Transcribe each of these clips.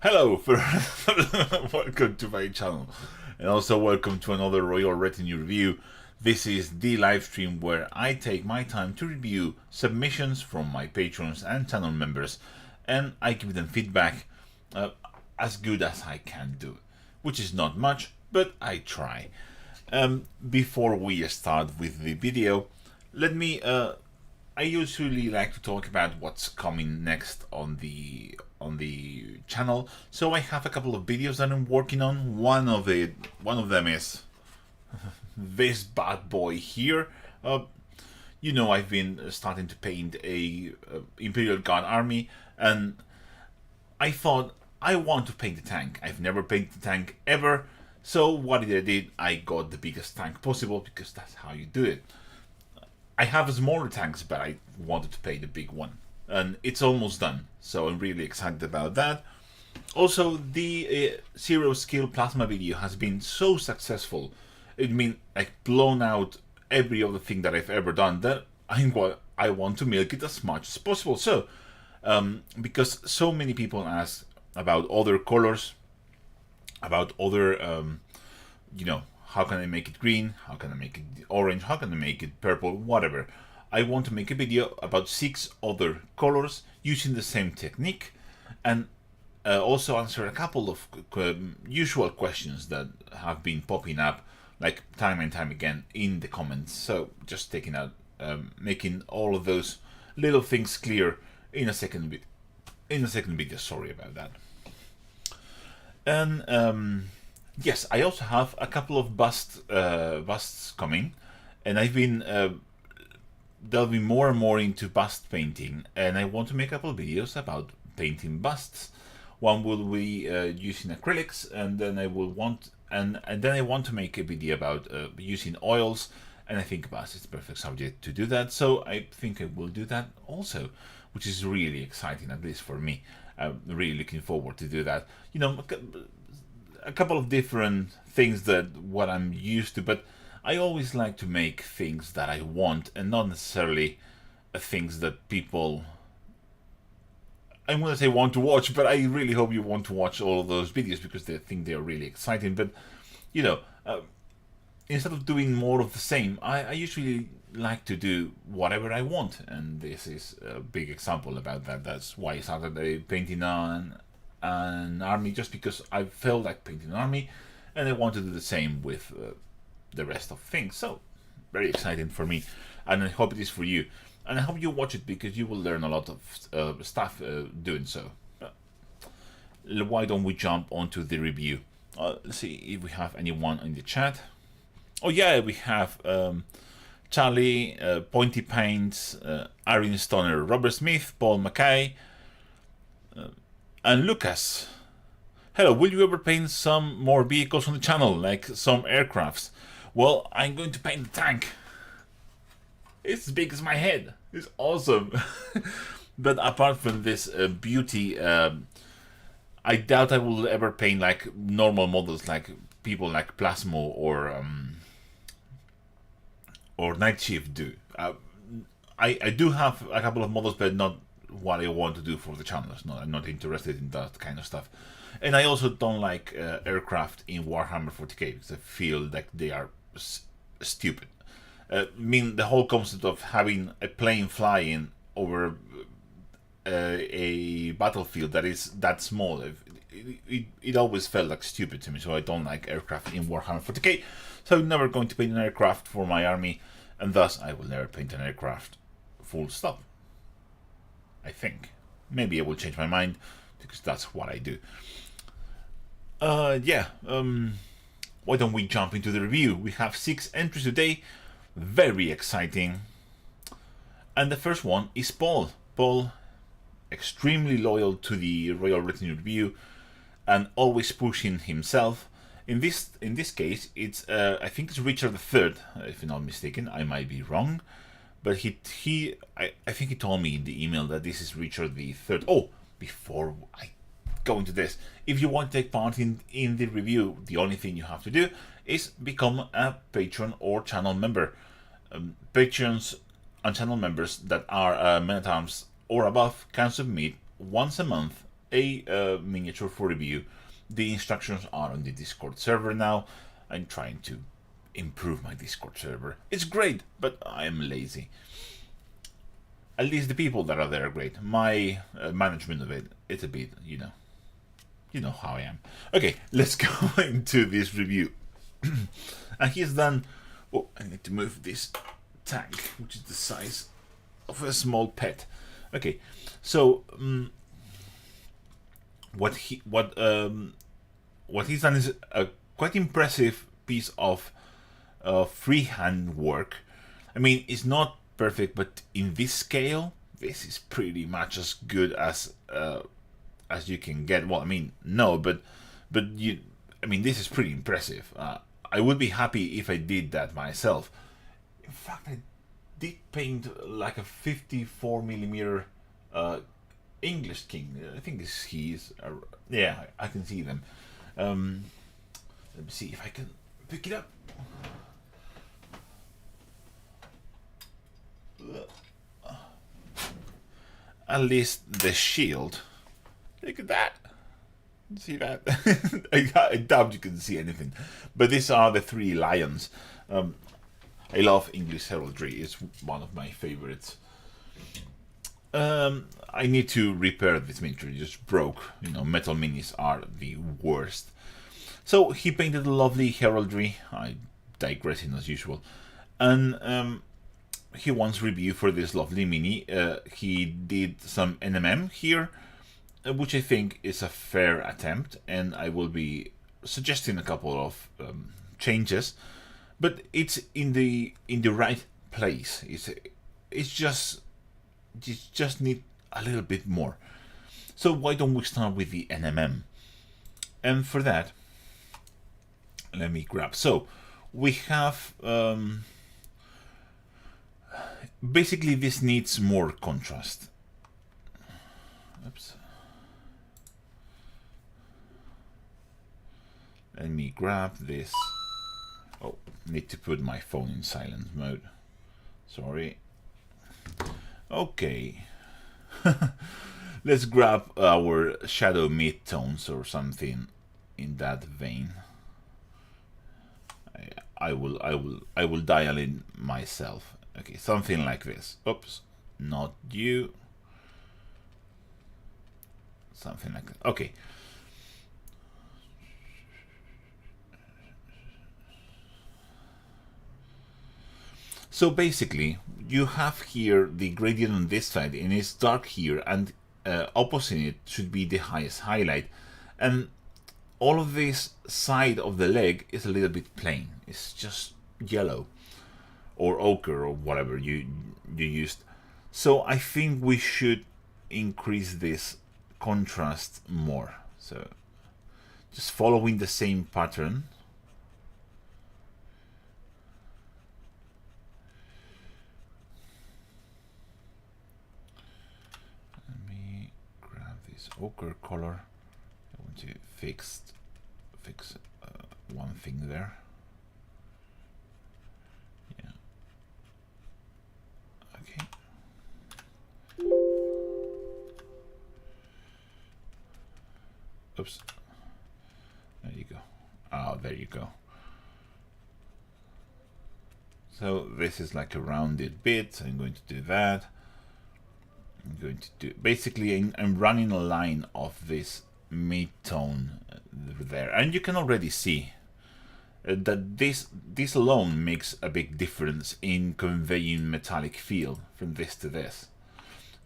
Hello, welcome to my channel, and also welcome to another Royal Retinue review. This is the live stream where I take my time to review submissions from my patrons and channel members, and I give them feedback as good as I can do, which is not much, but I try. Before we start with the video, let me I usually like to talk about what's coming next on the channel. So I have a couple of videos that I'm working on. One of them is this bad boy here. I've been starting to paint a Imperial Guard army, and I thought I want to paint a tank. I've never painted a tank ever. So what did I do? I got the biggest tank possible because that's how you do it. I have smaller tanks, but I wanted to paint a big one, and it's almost done, so I'm really excited about that. Also, the zero skill plasma video has been so successful. It means like blown out every other thing that I've ever done, that I want to milk it as much as possible. So because so many people ask about other colors, about other how can I make it green? How can I make it orange? How can I make it purple? Whatever. I want to make a video about 6 other colors using the same technique, and also answer a couple of usual questions that have been popping up like time and time again in the comments. So just taking out, making all of those little things clear in a second video. Sorry about that. And yes, I also have a couple of busts coming, and I've been delving more and more into bust painting, and I want to make a couple of videos about painting busts. One will be using acrylics, and then I will want and then I want to make a video about using oils, and I think bust is the perfect subject to do that. So I think I will do that also, which is really exciting, at least for me. I'm really looking forward to do that. A couple of different things that what I'm used to, but I always like to make things that I want, and not necessarily things that people, I'm going to say, want to watch, but I really hope you want to watch all of those videos because they think they're really exciting. But instead of doing more of the same, I usually like to do whatever I want, and this is a big example about that. That's why I started painting on an army, just because I felt like painting an army, and I want to do the same with the rest of things. So very exciting for me, and I hope it is for you, and I hope you watch it because you will learn a lot of stuff doing so. Why don't we jump onto the review? Let's see if we have anyone in the chat. Oh yeah, we have Charlie, Pointy Paints, Irene Stoner, Robert Smith, Paul Mackay, and Lucas. Hello, will you ever paint some more vehicles on the channel, like some aircrafts? Well, I'm going to paint the tank. It's as big as my head. It's awesome. But apart from this beauty, I doubt I will ever paint like normal models, like people like Plasmo or Night Shift do. I do have a couple of models, but not what I want to do for the channel. I'm not interested in that kind of stuff. And I also don't like aircraft in Warhammer 40k because I feel like they are stupid. I mean, the whole concept of having a plane flying over a battlefield that is that small, it always felt like stupid to me. So I don't like aircraft in Warhammer 40k. So I'm never going to paint an aircraft for my army, and thus I will never paint an aircraft. Full stop. I think. Maybe I will change my mind, because that's what I do. Why don't we jump into the review? We have 6 entries today. Very exciting. And the first one is Paul. Paul, extremely loyal to the Royal Retinue review, and always pushing himself. In this case, it's I think it's Richard III, if I'm not mistaken. I might be wrong. But I think he told me in the email that this is Richard III. Oh, before I go into this, if you want to take part in the review, the only thing you have to do is become a patron or channel member. Patrons and channel members that are Men at Arms or above can submit once a month a miniature for review. The instructions are on the Discord server now. I'm trying to improve my Discord server. It's great, but I'm lazy. At least the people that are there are great. My management of it, it's a bit, you know how I am. Okay, let's go into this review. And he's done. Oh, I need to move this tank, which is the size of a small pet. Okay, so what he's done is a quite impressive piece of freehand work. I mean, it's not perfect, but in this scale, this is pretty much as good as you can get. Well, I mean, no, but you. I mean, this is pretty impressive. I would be happy if I did that myself. In fact, I did paint like a 54mm English king. I think this he is. Yeah, I can see them. Let me see if I can pick it up. At least the shield. Look at that. See that? I doubt you can see anything. But these are the three lions. I love English heraldry. It's one of my favorites. I need to repair this miniature. It just broke. You know, metal minis are the worst. So he painted a lovely heraldry. I digressing as usual. And he wants review for this lovely mini. He did some NMM here, which I think is a fair attempt, and I will be suggesting a couple of changes, but it's in the right place. It's just need a little bit more. So why don't we start with the NMM? And for that, let me grab. So we have basically this needs more contrast. Oops. Let me grab this. Oh, need to put my phone in silent mode. Sorry. Okay. Let's grab our shadow midtones or something in that vein. I will dial in myself. Okay, something like this. Oops, not you. Something like that. Okay. So basically, you have here the gradient on this side, and it's dark here, and opposite it should be the highest highlight. And all of this side of the leg is a little bit plain. It's just yellow or ochre or whatever you used. So I think we should increase this contrast more. So just following the same pattern. Ochre color. I want to fix one thing there. Yeah. Okay. Oops. There you go. Oh, there you go. So this is like a rounded bit. I'm going to do that. I'm going to do basically I'm running a line of this mid-tone there, and you can already see that this alone makes a big difference in conveying metallic feel from this to this.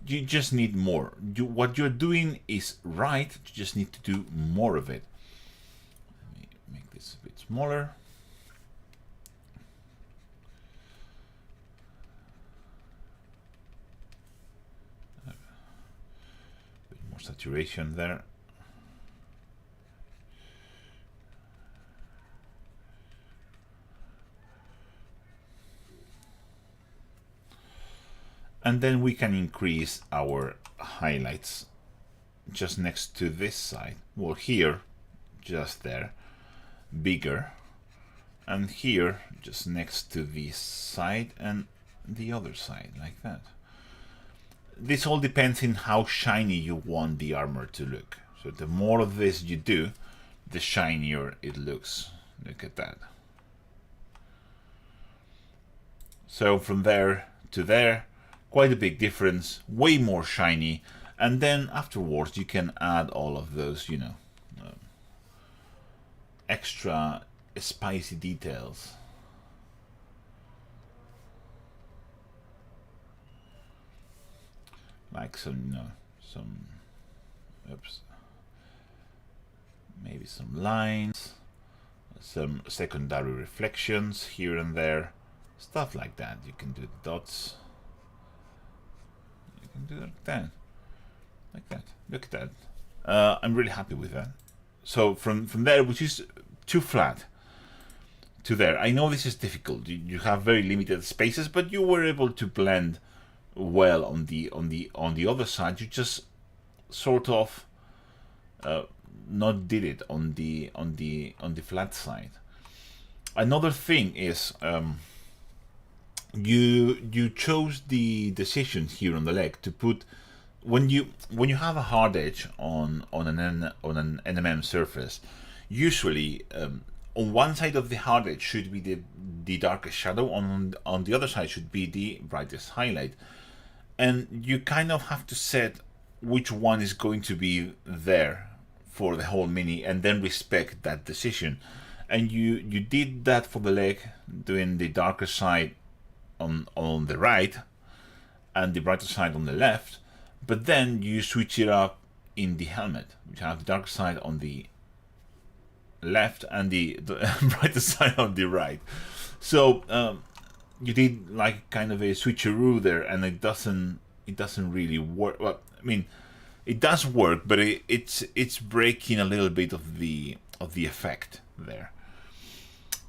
You just need more. What you're doing is right, you just need to do more of it. Let me make this a bit smaller. Saturation there. And then we can increase our highlights just next to this side. Well, here, just there, bigger. And here, just next to this side and the other side, like that. this all depends on how shiny you want the armor to look. So the more of this you do, the shinier it looks. Look at that. So from there to there, quite a big difference, way more shiny. And then afterwards you can add all of those, you know, extra spicy details. Like some, you know, oops, maybe some lines, some secondary reflections here and there, stuff like that. You can do the dots. You can do that, like that. Look at that. I'm really happy with that. So from there, which is too flat, to there. I know this is difficult. You have very limited spaces, but you were able to blend well on the other side. You just sort of not did it on the flat side. Another thing is you chose the decision here on the leg to put, when you have a hard edge on an NMM surface, usually on one side of the hard edge should be the darkest shadow, on the other side should be the brightest highlight, and you kind of have to set which one is going to be there for the whole mini and then respect that decision. And you did that for the leg, doing the darker side on the right and the brighter side on the left, but then you switch it up in the helmet, which have the darker side on the left and the brighter side on the right. So you did like kind of a switcheroo there, and it doesn't really work. Well, I mean, it does work, but it's breaking a little bit of the effect there.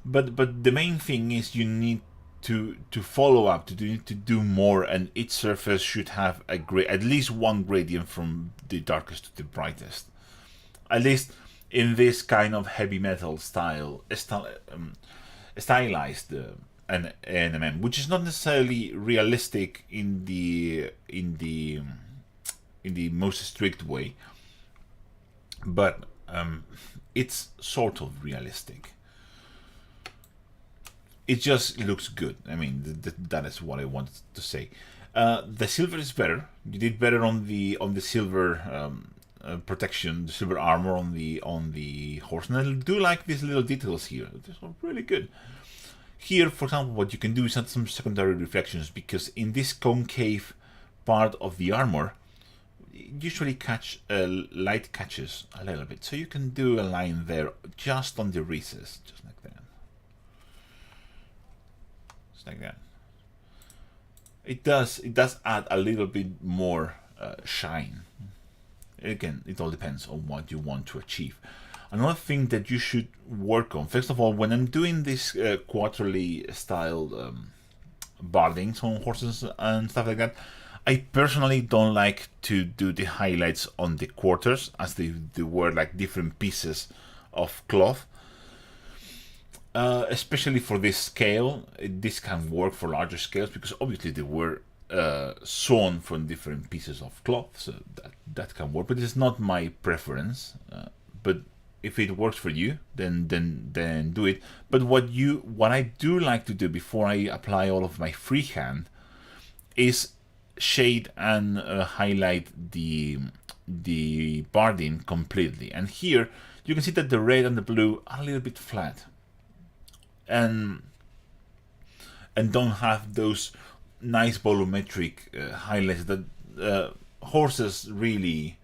But the main thing is you need to follow up, to do more, and each surface should have at least one gradient from the darkest to the brightest. At least in this kind of heavy metal stylized an NMM, which is not necessarily realistic in the most strict way, but it's sort of realistic. It just looks good. I mean, that is what I wanted to say. The silver is better. You did better on the silver protection, the silver armor on the horse, and I do like these little details here. These are really good. Here, for example, what you can do is add some secondary reflections, because in this concave part of the armor, usually light catches a little bit, so you can do a line there just on the recess, just like that. Just like that. It does add a little bit more shine. Again, it all depends on what you want to achieve. Another thing that you should work on, first of all, when I'm doing this quarterly styled bardings on horses and stuff like that, I personally don't like to do the highlights on the quarters, as they were like different pieces of cloth. Especially for this scale, this can work for larger scales, because obviously they were sewn from different pieces of cloth, so that can work. But it's not my preference. But if it works for you, then do it. But what I do like to do before I apply all of my freehand is shade and highlight the barding completely. And here you can see that the red and the blue are a little bit flat, and don't have those nice volumetric highlights that horses really,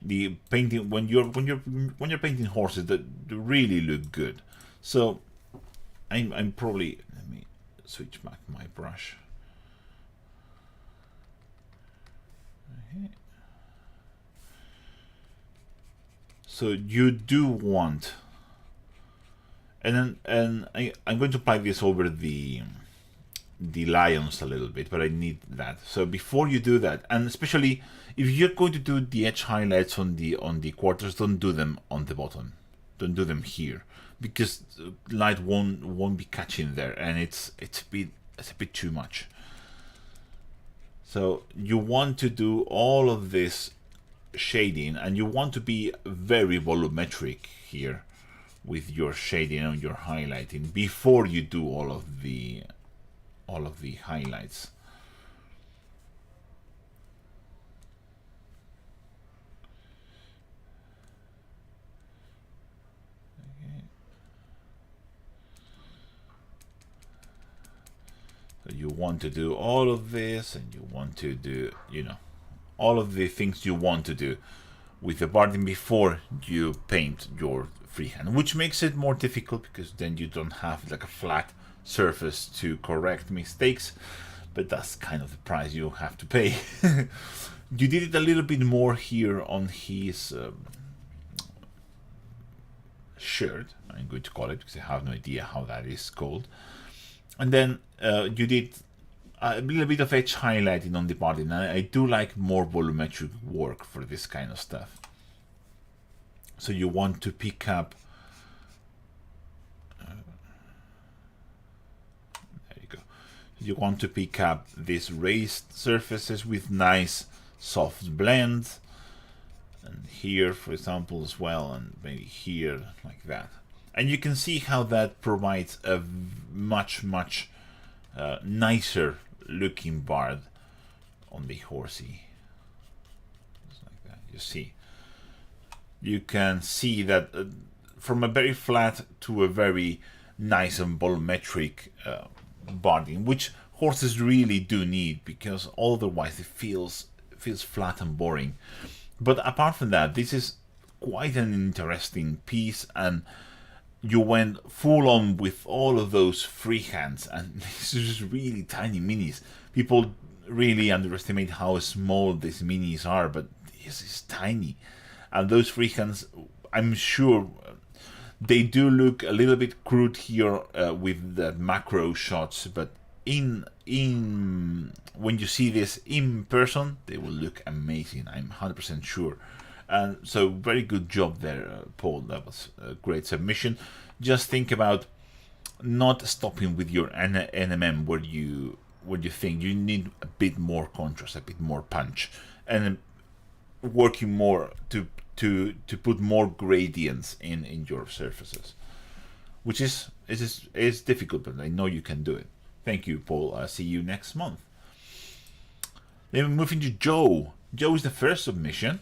the painting when you're painting horses, that really look good. So I'm probably, let me switch back my brush. Okay. So you do want, and I'm going to apply this over the lions a little bit, but I need that. So before you do that, and especially if you're going to do the edge highlights on the quarters, don't do them on the bottom. Don't do them here, because light won't be catching there, and it's a bit too much. So you want to do all of this shading, and you want to be very volumetric here with your shading and your highlighting before you do all of the highlights. So you want to do all of this, and you want to do, you know, all of the things you want to do with the barding before you paint your freehand, which makes it more difficult because then you don't have like a flat surface to correct mistakes, but that's kind of the price you have to pay. You did it a little bit more here on his shirt, I'm going to call it, because I have no idea how that is called. And then you did a little bit of edge highlighting on the body, and I do like more volumetric work for this kind of stuff. So you want to pick up, there you go. You want to pick up these raised surfaces with nice soft blends, and here, for example, as well, and maybe here like that. And you can see how that provides a much nicer looking bard on the horsey. Just like that. You see, you can see that from a very flat to a very nice and volumetric barding, which horses really do need, because otherwise it feels flat and boring. But apart from that, this is quite an interesting piece, and you went full on with all of those freehands, and these are just really tiny minis. People really underestimate how small these minis are, but this is tiny. And those freehands, I'm sure they do look a little bit crude here with the macro shots, but in when you see this in person, they will look amazing. I'm 100% sure. And so very good job there, Paul. That was a great submission. Just think about not stopping with your NMM where you think you need a bit more contrast, a bit more punch, and working more to put more gradients in your surfaces, which is difficult, but I know you can do it. Thank you, Paul. I'll see you next month. Then we move into Joe. Joe is the first submission,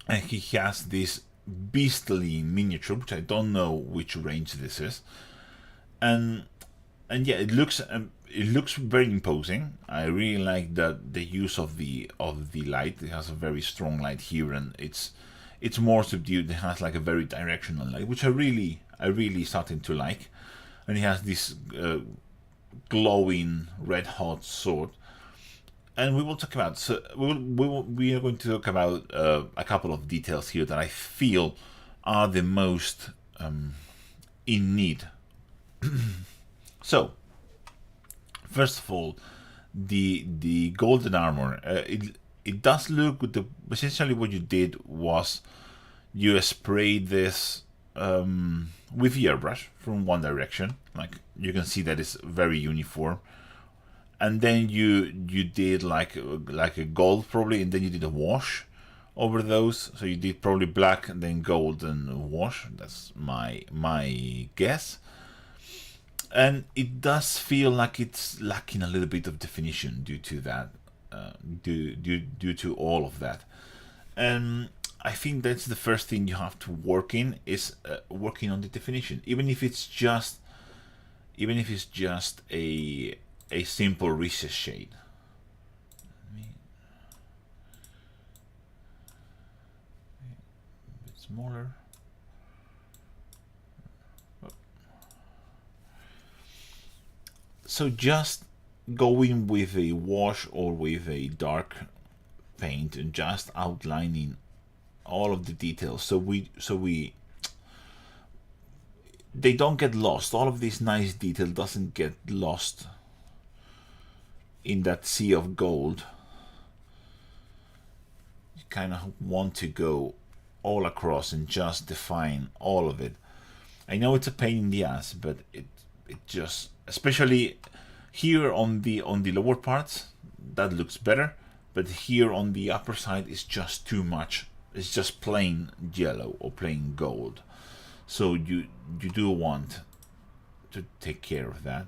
and he has this beastly miniature, which I don't know which range this is, and yeah, it looks very imposing. I really like that the use of the light. It has a very strong light here, and it's more subdued. It has like a very directional light, which I really starting to like. And it has this glowing red hot sword. And we will talk about, so we are going to talk about a couple of details here that I feel are the most in need. So, first of all, the golden armor. It does look good. Essentially, what you did was you sprayed this with the airbrush from one direction. Like you can see that it's very uniform. And then you did like a gold probably, and then you did a wash over those. So you did probably black and then gold and wash. That's my guess. And it does feel like it's lacking a little bit of definition due to that, due to all of that. And I think that's the first thing you have to work in, is working on the definition, even if it's just a simple recess shade. A bit smaller. So just going with a wash or with a dark paint and just outlining all of the details, so they don't get lost. All of this nice detail doesn't get lost in that sea of gold. You kind of want to go all across and just define all of it. I know it's a pain in the ass, but it just, especially here on the lower parts, that looks better, but here on the upper side is just too much. It's just plain yellow or plain gold. So you do want to take care of that.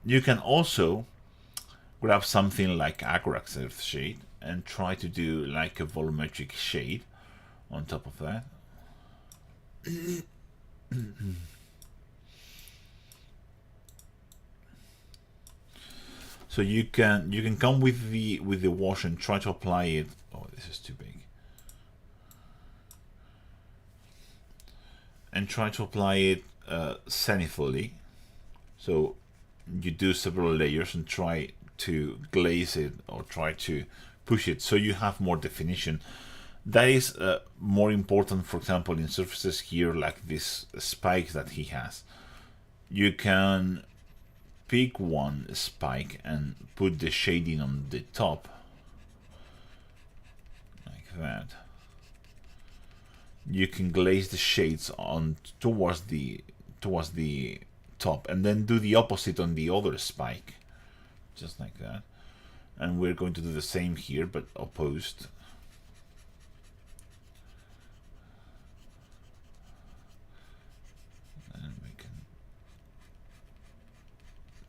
You can also grab something like Agrax Earth Shade and try to do like a volumetric shade on top of that. So you can come with the wash and try to apply it. Oh, this is too big. And try to apply it zenithally. So you do several layers and try to glaze it or try to push it so you have more definition. That is more important, for example, in surfaces here like this spike that he has. You can pick one spike and put the shading on the top like that. You can glaze the shades on towards the top and then do the opposite on the other spike, just like that. And we're going to do the same here but opposed. And we can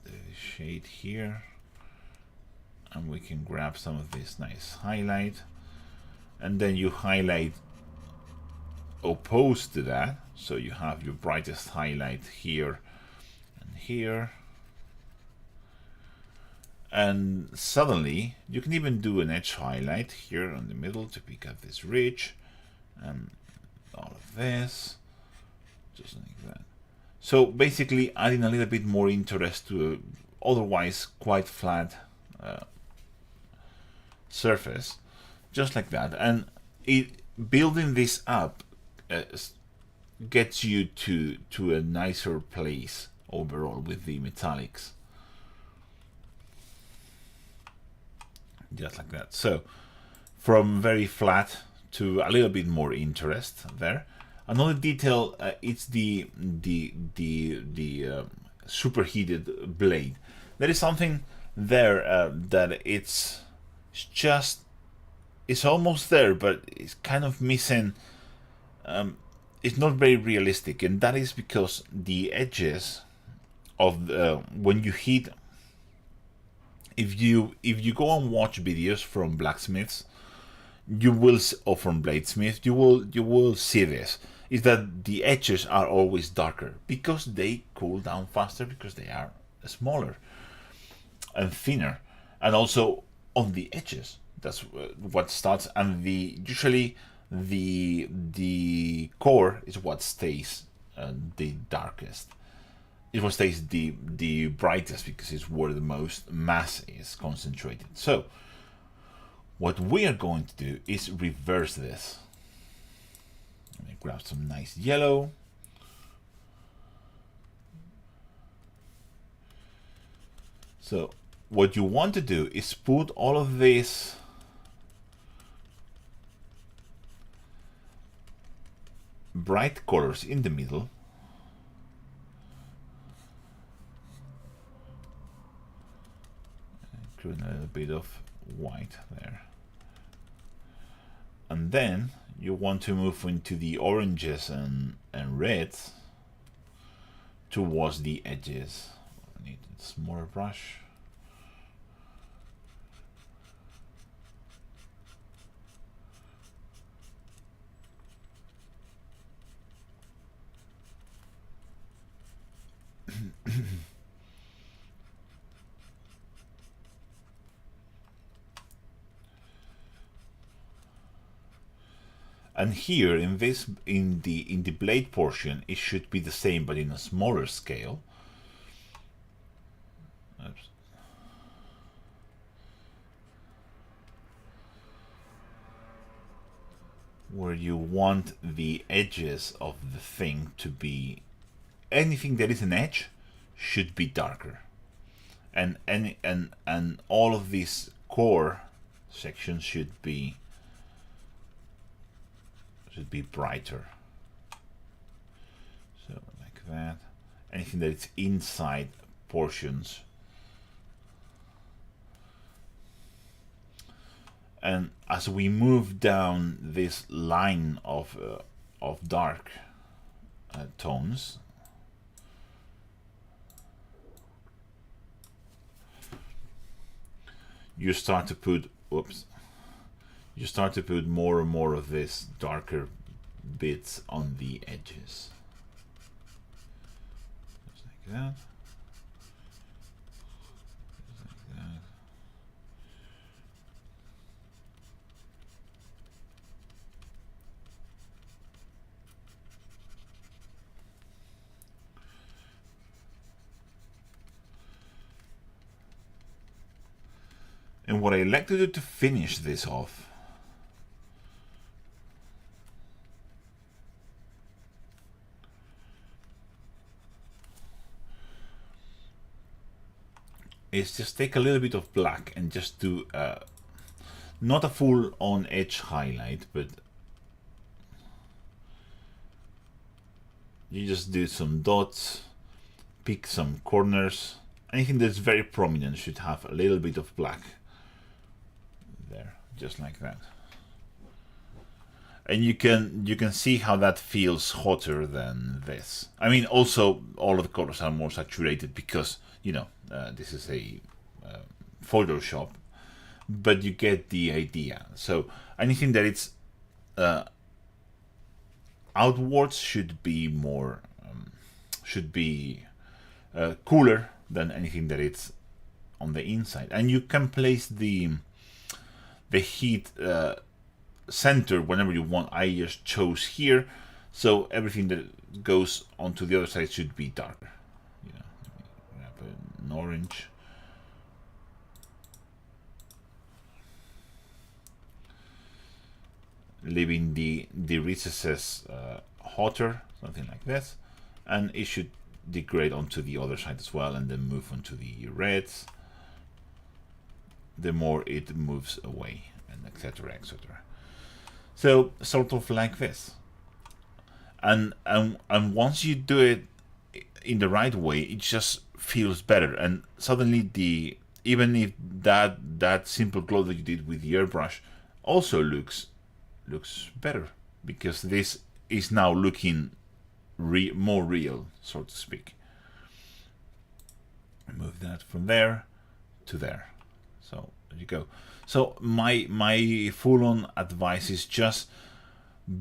do the shade here, and we can grab some of this nice highlight, and then you highlight opposed to that, so you have your brightest highlight here and here, and suddenly you can even do an edge highlight here in the middle to pick up this ridge and all of this, just like that. So basically adding a little bit more interest to a otherwise quite flat surface, just like that. And building this up gets you to a nicer place overall with the metallics, just like that. So from very flat to a little bit more interest there. Another detail, it's the superheated blade. There is something there that it's almost there, but it's kind of missing. It's not very realistic, and that is because the edges of when you heat, if you go and watch videos from blacksmiths, you will, or from bladesmiths, you will see this, is that the edges are always darker because they cool down faster, because they are smaller and thinner, and also on the edges. That's what starts, and usually the core is what stays the darkest. It will stays the brightest because it's where the most mass is concentrated. So what we are going to do is reverse this. Let me grab some nice yellow. So what you want to do is put all of this bright colors in the middle, including a little bit of white there, and then you want to move into the oranges and reds towards the edges. I need a smaller brush. And here in the blade portion, it should be the same but in a smaller scale. Oops. Where you want the edges of the thing to be, anything that is an edge should be darker, and all of these core sections should be brighter. So like that. Anything that is inside portions And as we move down this line of dark tones, you start to put, you start to put more and more of this darker bits on the edges. Just like that. Just like that. And what I like to do to finish this off is just take a little bit of black and just do not a full on edge highlight, but you just do some dots, pick some corners. Anything that's very prominent should have a little bit of black there, just like that. And you can see how that feels hotter than this. I mean, also all of the colors are more saturated because, you know, this is a Photoshop, but you get the idea. So anything that it's outwards should be more cooler than anything that it's on the inside. And you can place the heat center whenever you want. I just chose here, so everything that goes onto the other side should be darker. You know, let me grab an orange. Leaving the recesses hotter, something like this, and it should degrade onto the other side as well, and then move onto the reds the more it moves away, and etc, etc. So sort of like this, and once you do it in the right way, it just feels better, and suddenly even if that simple glow that you did with the airbrush also looks better, because this is now looking more real, so to speak. Move that from there to there. So there you go. So my full-on advice is just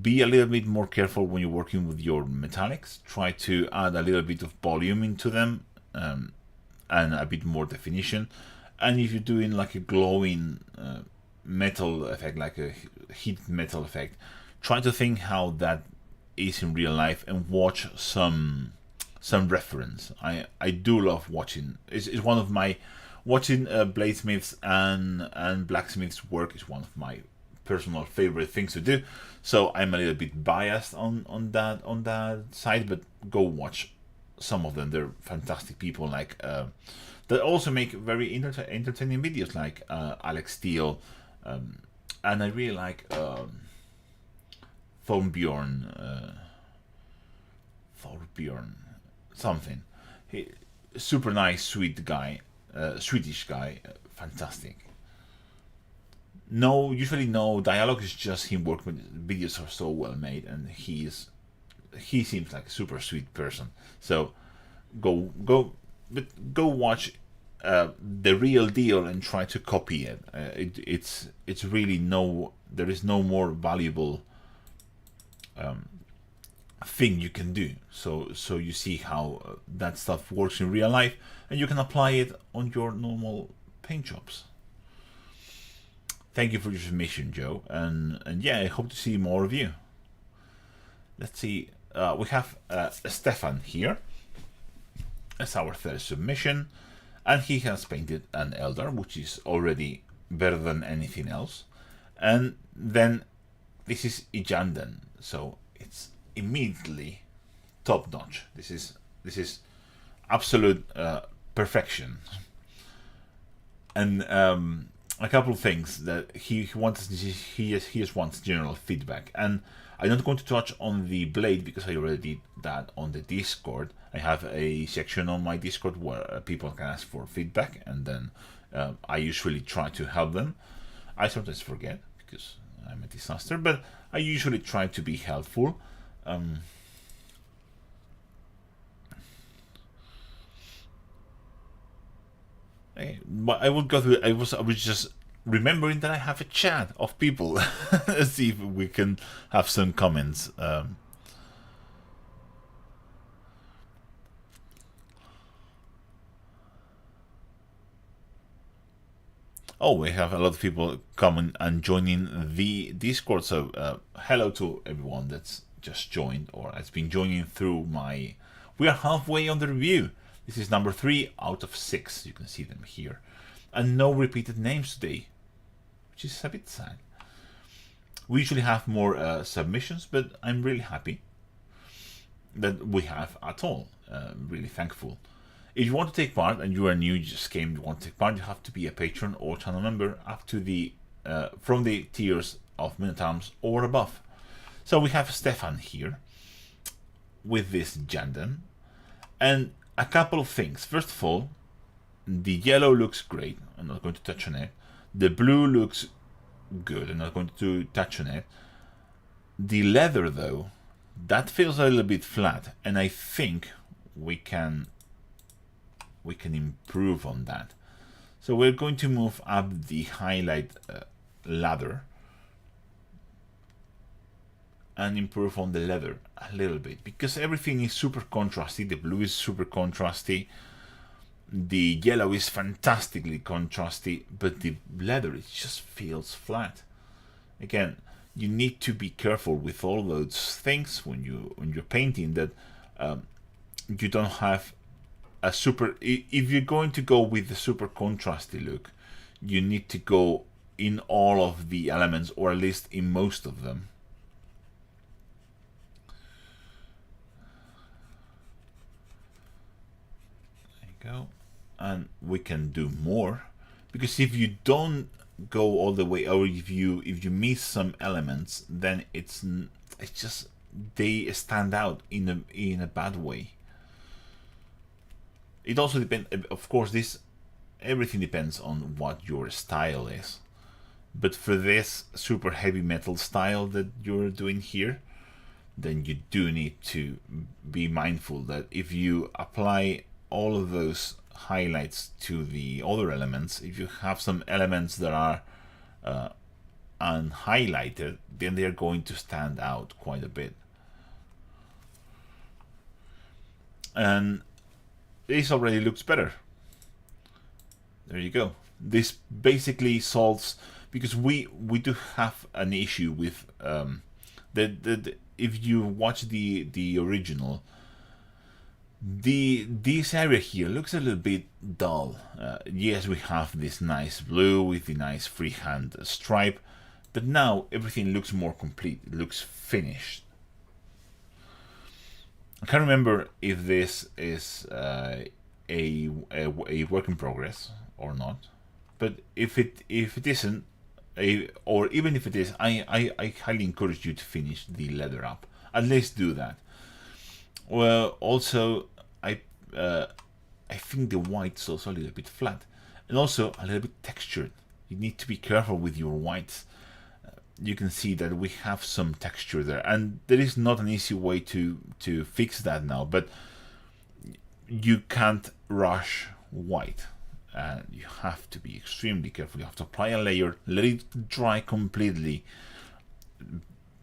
be a little bit more careful when you're working with your metallics. Try to add a little bit of volume into them, and a bit more definition. And if you're doing like a glowing metal effect, like a heat metal effect, try to think how that is in real life and watch some reference. I do love watching. It's one of my watching bladesmiths and blacksmiths work is one of my personal favorite things to do. So I'm a little bit biased on that side, but go watch some of them. They're fantastic people. Like that also make very entertaining videos, like Alex Steele, and I really like Thorbjorn something. He, super nice, sweet guy, Swedish guy, fantastic. Usually no dialogue, is just him working with videos are so well made, and he seems like a super sweet person. So go watch the real deal and try to copy it. It's really there is no more valuable thing you can do. So you see how that stuff works in real life, and you can apply it on your normal paint jobs. Thank you for your submission, Joe, and yeah, I hope to see more of you. Let's see, we have Stefan here as our third submission, and he has painted an Eldar, which is already better than anything else. And then this is Ijanden, so it's immediately top notch. This is absolute perfection. And a couple of things that he just wants general feedback, and I'm not going to touch on the blade because I already did that on the Discord. I have a section on my Discord where people can ask for feedback, and then I usually try to help them. I sometimes forget because I'm a disaster, but I usually try to be helpful. But I would go through. I was just remembering that I have a chat of people. Let's see if we can have some comments. Oh, we have a lot of people coming and joining the Discord. So hello to everyone that's just joined or has been joining through my. We are halfway on the review. This is number 3 out of 6. You can see them here, and no repeated names today, which is a bit sad. We usually have more submissions, but I'm really happy that we have at all. Really thankful. If you want to take part and you are new, you just came, you want to take part, you have to be a patron or channel member up to the from the tiers of Minotaurs or above. So we have Stefan here with this Janden, and a couple of things. First of all, the yellow looks great. I'm not going to touch on it. The blue looks good. I'm not going to touch on it. The leather, though, that feels a little bit flat, and I think we can improve on that. So we're going to move up the highlight ladder and improve on the leather a little bit, because everything is super contrasty. The blue is super contrasty, the yellow is fantastically contrasty, but the leather, it just feels flat. Again, you need to be careful with all those things when you're painting, that you don't have a super. If you're going to go with the super contrasty look, you need to go in all of the elements, or at least in most of them. There you go. And we can do more, because if you don't go all the way, or if you miss some elements, then it's just, they stand out in a bad way. It also depends, of course, everything depends on what your style is. But for this super heavy metal style that you're doing here, then you do need to be mindful that if you apply all of those highlights to the other elements, if you have some elements that are unhighlighted, then they're going to stand out quite a bit. And this already looks better. There you go. This basically solves, because we do have an issue with if you watch the original, this area here looks a little bit dull. Yes, we have this nice blue with the nice freehand stripe, but now everything looks more complete. It looks finished. I can't remember if this is a work in progress or not, but if it isn't, or even if it is, I highly encourage you to finish the leather up. At least do that. Well, also I think the white's also a little bit flat, and also a little bit textured. You need to be careful with your whites. You can see that we have some texture there, and there is not an easy way to fix that now, but you can't rush white, and you have to be extremely careful. You have to apply a layer, let it dry completely,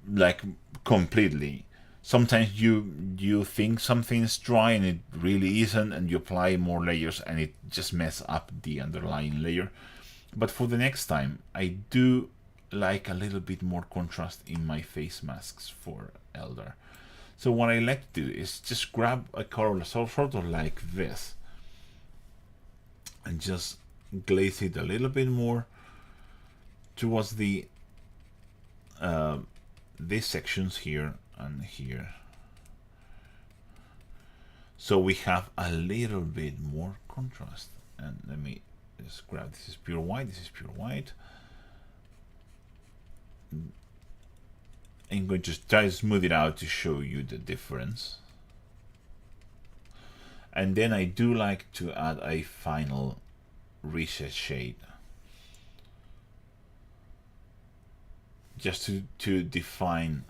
like completely. Sometimes you think something's dry and it really isn't, and you apply more layers and it just messes up the underlying layer. But for the next time, I do like a little bit more contrast in my face masks for Elder. So what I like to do is just grab a color sort of like this and just glaze it a little bit more towards the these sections here and here, so we have a little bit more contrast. And let me just grab, this is pure white, this is pure white. I'm going to try to smooth it out to show you the difference. And then I do like to add a final reset shade. just to define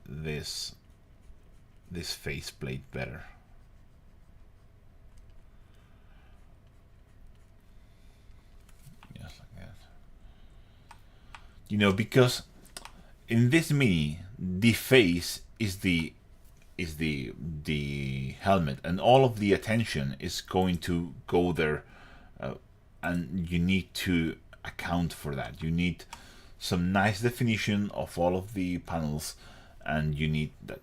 this faceplate better. Just like that. You know, because in this Mini, the face is the helmet, and all of the attention is going to go there, and you need to account for that. You need some nice definition of all of the panels, and you need that.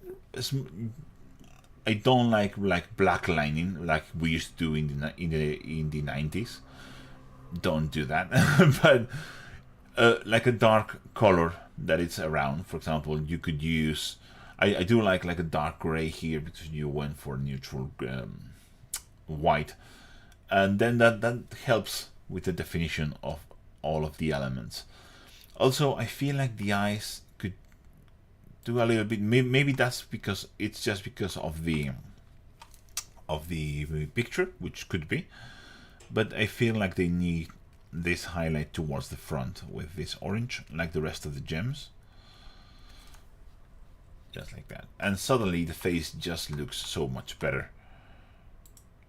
I don't like black lining like we used to do in the 90s. Don't do that. But like a dark color that it's around. For example, you could use. I do like a dark gray here because you went for neutral white, and then that helps with the definition of all of the elements. Also, I feel like the eyes could do a little bit. Maybe that's because it's just because of the picture, which could be. But I feel like they need this highlight towards the front with this orange, like the rest of the gems. Just like that. And suddenly the face just looks so much better.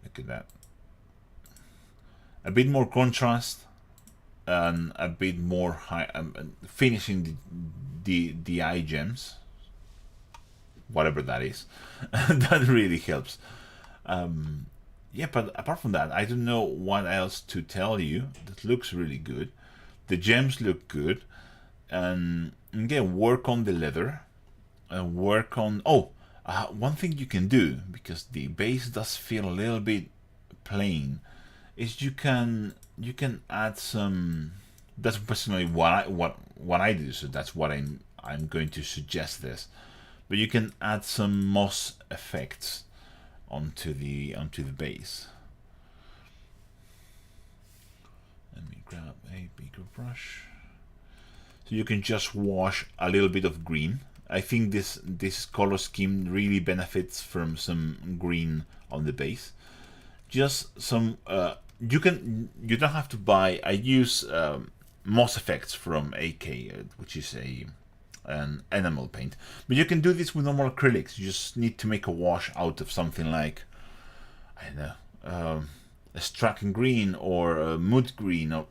Look at that. A bit more contrast and a bit more high, finishing the eye gems, whatever that is. That really helps. Yeah, but apart from that, I don't know what else to tell you. That looks really good. The gems look good. And again, work on the leather. Work on... one thing you can do, because the base does feel a little bit plain, is you can add some... That's personally what I do, so that's what I'm going to suggest this. But you can add some moss effects onto the base. Let me grab a bigger brush. So you can just wash a little bit of green. I think this color scheme really benefits from some green on the base. Just some you don't have to buy. I use moss effects from AK, which is an enamel paint, but you can do this with normal acrylics. You just need to make a wash out of something like, I don't know, a Strachan green or a mood green, or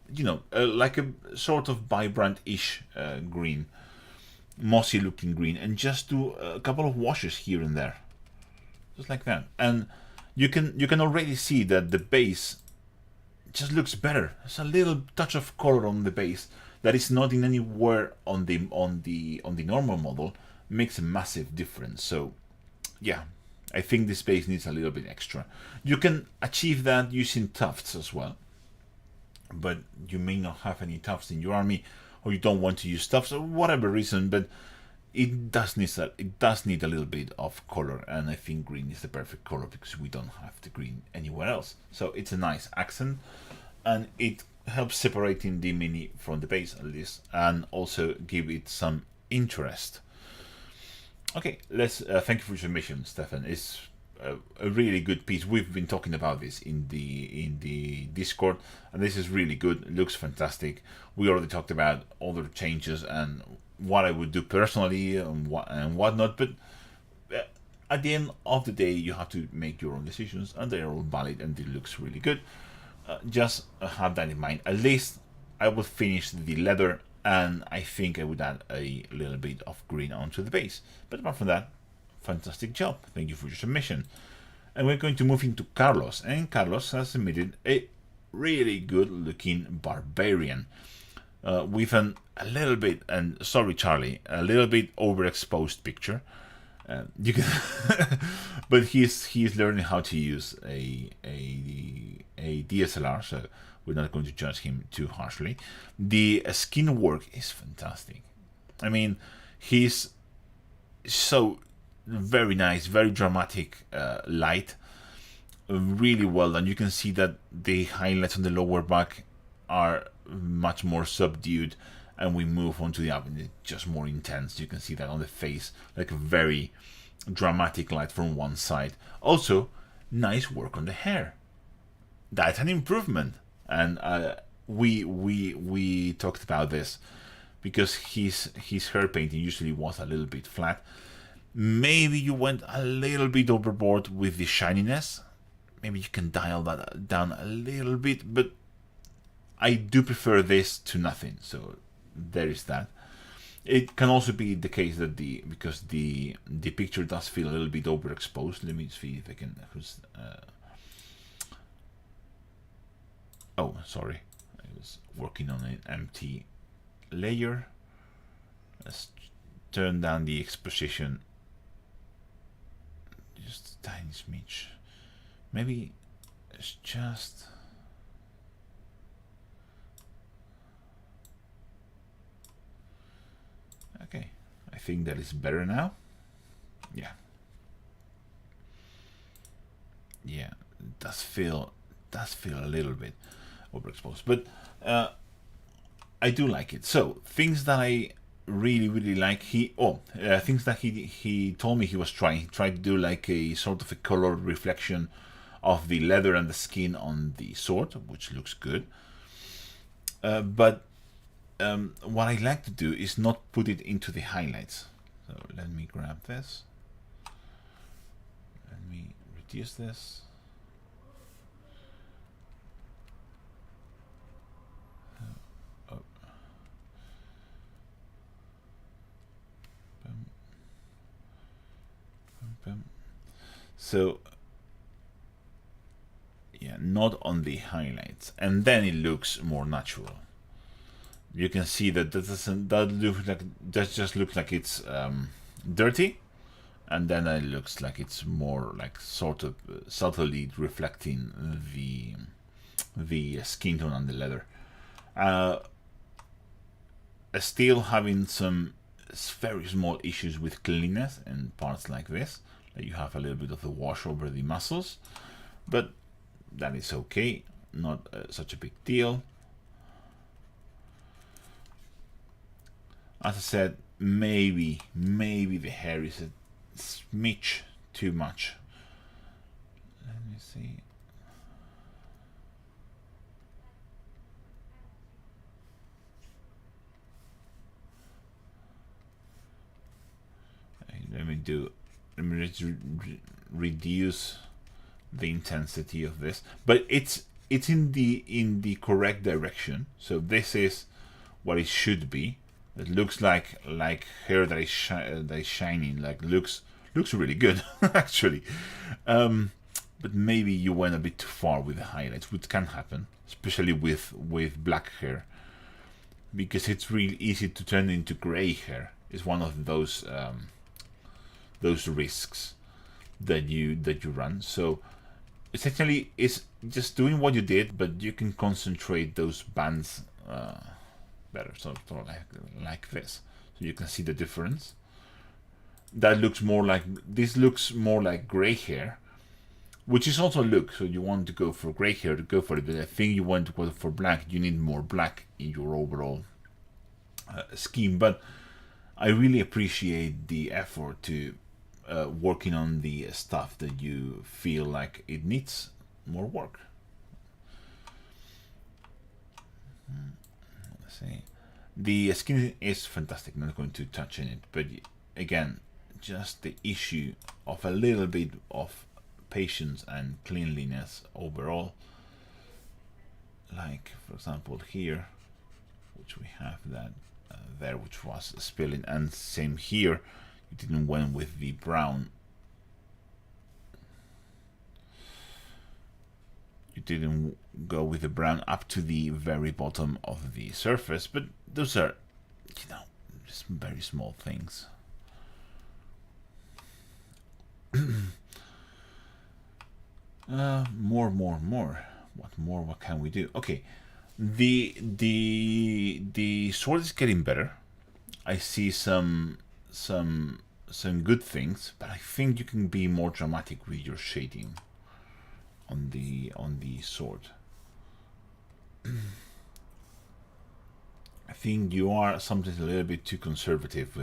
like a sort of vibrant-ish green, mossy looking green, and just do a couple of washes here and there, just like that. And you can already see that the base just looks better. There's a little touch of color on the base that is not in anywhere on the normal model, makes a massive difference. So yeah, I think this base needs a little bit extra. You can achieve that using tufts as well, but you may not have any tufts in your army, or you don't want to use tufts, or whatever reason, but it does need a little bit of color, and I think green is the perfect color because we don't have the green anywhere else. So it's a nice accent, and it helps separating the Mini from the base at least, and also give it some interest. Okay, let's thank you for your submission, Stefan. It's a really good piece. We've been talking about this in the Discord, and this is really good. It looks fantastic. We already talked about other changes and what I would do personally and whatnot, but at the end of the day, you have to make your own decisions, and they're all valid, and it looks really good. Just have that in mind. At least I will finish the leather, and I think I would add a little bit of green onto the base. But apart from that, fantastic job. Thank you for your submission. And we're going to move into Carlos, and Carlos has submitted a really good looking barbarian with a little bit, and sorry Charlie, a little bit overexposed picture. You can but he's learning how to use a DSLR, so we're not going to judge him too harshly. The skin work is fantastic. I mean, he's so very nice, very dramatic light, really well done. You can see that the highlights on the lower back are much more subdued, and we move on to the upper, just more intense. You can see that on the face, like a very dramatic light from one side. Also, nice work on the hair. That's an improvement, and we talked about this. because his hair painting usually was a little bit flat. Maybe you went a little bit overboard with the shininess. Maybe you can dial that down a little bit, but I do prefer this to nothing. So there is that. It can also be the case that because the picture does feel a little bit overexposed. Let me see if I can. Oh, sorry, I was working on an empty layer. Let's turn down the exposition just a tiny smidge. Maybe it's just. Okay, I think that is better now. Yeah. Yeah, it does feel a little bit overexposed, but I do like it. So things that I really like, things that he told me he was trying. He tried to do like a sort of a color reflection of the leather and the skin on the sword, which looks good. But what I like to do is not put it into the highlights. So let me grab this. Let me reduce this. So yeah, not on the highlights, and then it looks more natural. You can see that that just looks like it's dirty, and then it looks like it's more like sort of subtly reflecting the skin tone and the leather. Still having some very small issues with cleanliness in parts like this. That you have a little bit of the wash over the muscles, but that is okay, not such a big deal. As I said, maybe the hair is a smidge too much. Let me see. Let me just reduce the intensity of this, but it's in the correct direction. So this is what it should be. It looks like hair that is shining, like looks really good actually. But maybe you went a bit too far with the highlights, which can happen, especially with black hair, because it's really easy to turn into gray hair. It's one of those risks that you run. So essentially it's just doing what you did, but you can concentrate those bands better, so like this, so you can see the difference. That looks more like, this looks more like gray hair, which is also a look. So you want to go for gray hair, to go for it, but I think you want to go for black. You need more black in your overall scheme. But I really appreciate the effort to working on the stuff that you feel like it needs more work. Let's see. The skin is fantastic. I'm not going to touch on it, but again, just the issue of a little bit of patience and cleanliness overall. Like for example here, which we have that there, which was spilling, and same here. You didn't went with the brown. You didn't go with the brown up to the very bottom of the surface, but those are, just very small things. More. What more? What can we do? Okay, the sword is getting better. I see some good things, but I think you can be more dramatic with your shading on the sword. I think you are sometimes a little bit too conservative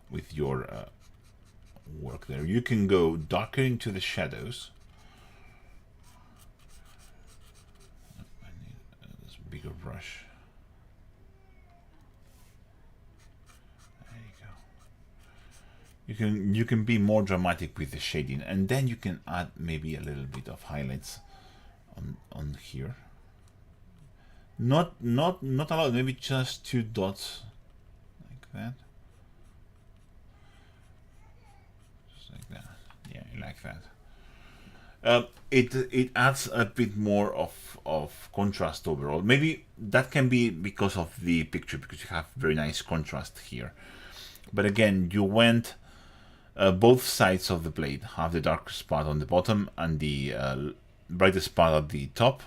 with your work there. You can go darker into the shadows. I need this bigger brush. you can be more dramatic with the shading, and then you can add maybe a little bit of highlights on here. Not a lot, maybe just 2 dots like that. Just like that. Yeah, like that. It adds a bit more of contrast overall. Maybe that can be because of the picture, because you have very nice contrast here. But again, you went both sides of the blade have the darkest spot on the bottom and the brightest spot at the top.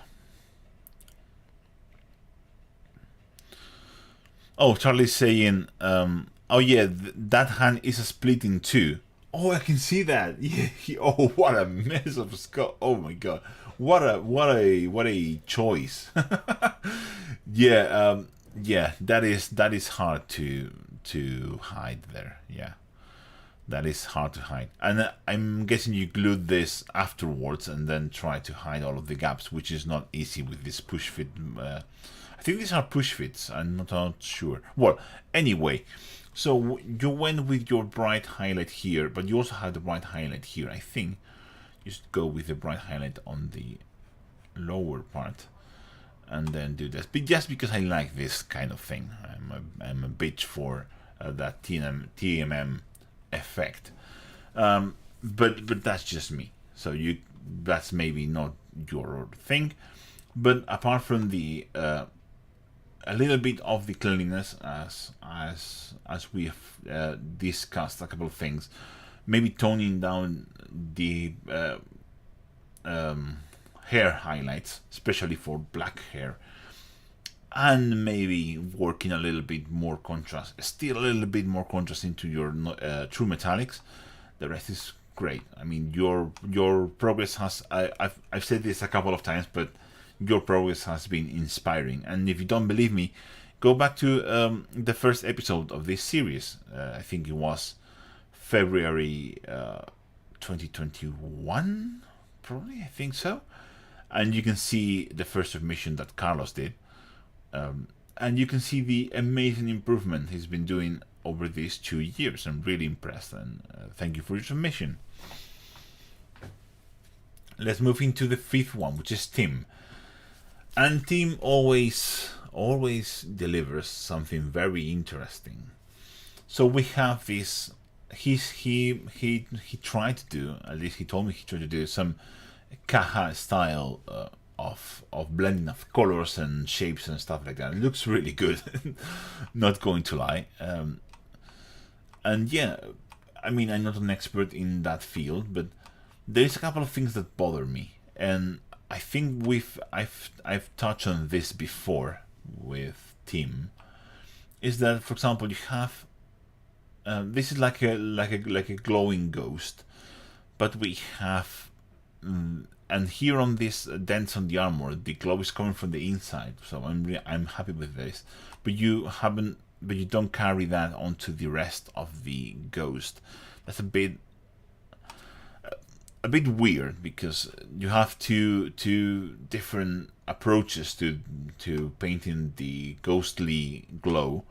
Oh, Charlie's saying, oh yeah, that hand is split in 2. Oh, I can see that. Yeah. Oh, what a mess of Scott. Oh my god, what a choice. Yeah, yeah. That is hard to hide there. Yeah, that is hard to hide. And I'm guessing you glued this afterwards and then try to hide all of the gaps, which is not easy with this push fit. I think these are push fits. I'm not sure. Well, anyway. So you went with your bright highlight here, but you also have the bright highlight here. I think just go with the bright highlight on the lower part, and then do this. But just because I like this kind of thing, I'm a bitch for that TMM effect. But that's just me. So that's maybe not your thing. But apart from the a little bit of the cleanliness, as we have discussed a couple of things, maybe toning down the hair highlights, especially for black hair, and maybe working a little bit more contrast, still a little bit more contrast into your true metallics. The rest is great. I mean, your progress has, I've said this a couple of times, but your progress has been inspiring. And if you don't believe me, go back to the first episode of this series. I think it was February 2021, probably, I think so. And you can see the first submission that Carlos did. And you can see the amazing improvement he's been doing over these 2 years. I'm really impressed, and thank you for your submission. Let's move into the 5th one, which is Tim. And Tim always delivers something very interesting. So we have this. He tried to do, at least he told me he tried to do some Caja style of blending of colors and shapes and stuff like that. It looks really good, not going to lie. And yeah, I mean, I'm not an expert in that field, but there's a couple of things that bother me, and I think I've touched on this before with Tim. Is that, for example, you have this is like a glowing ghost, but we have and here on this dents on the armor, the glow is coming from the inside. So I'm happy with this, but you don't carry that onto the rest of the ghost. That's a bit weird, because you have two different approaches to painting the ghostly glow,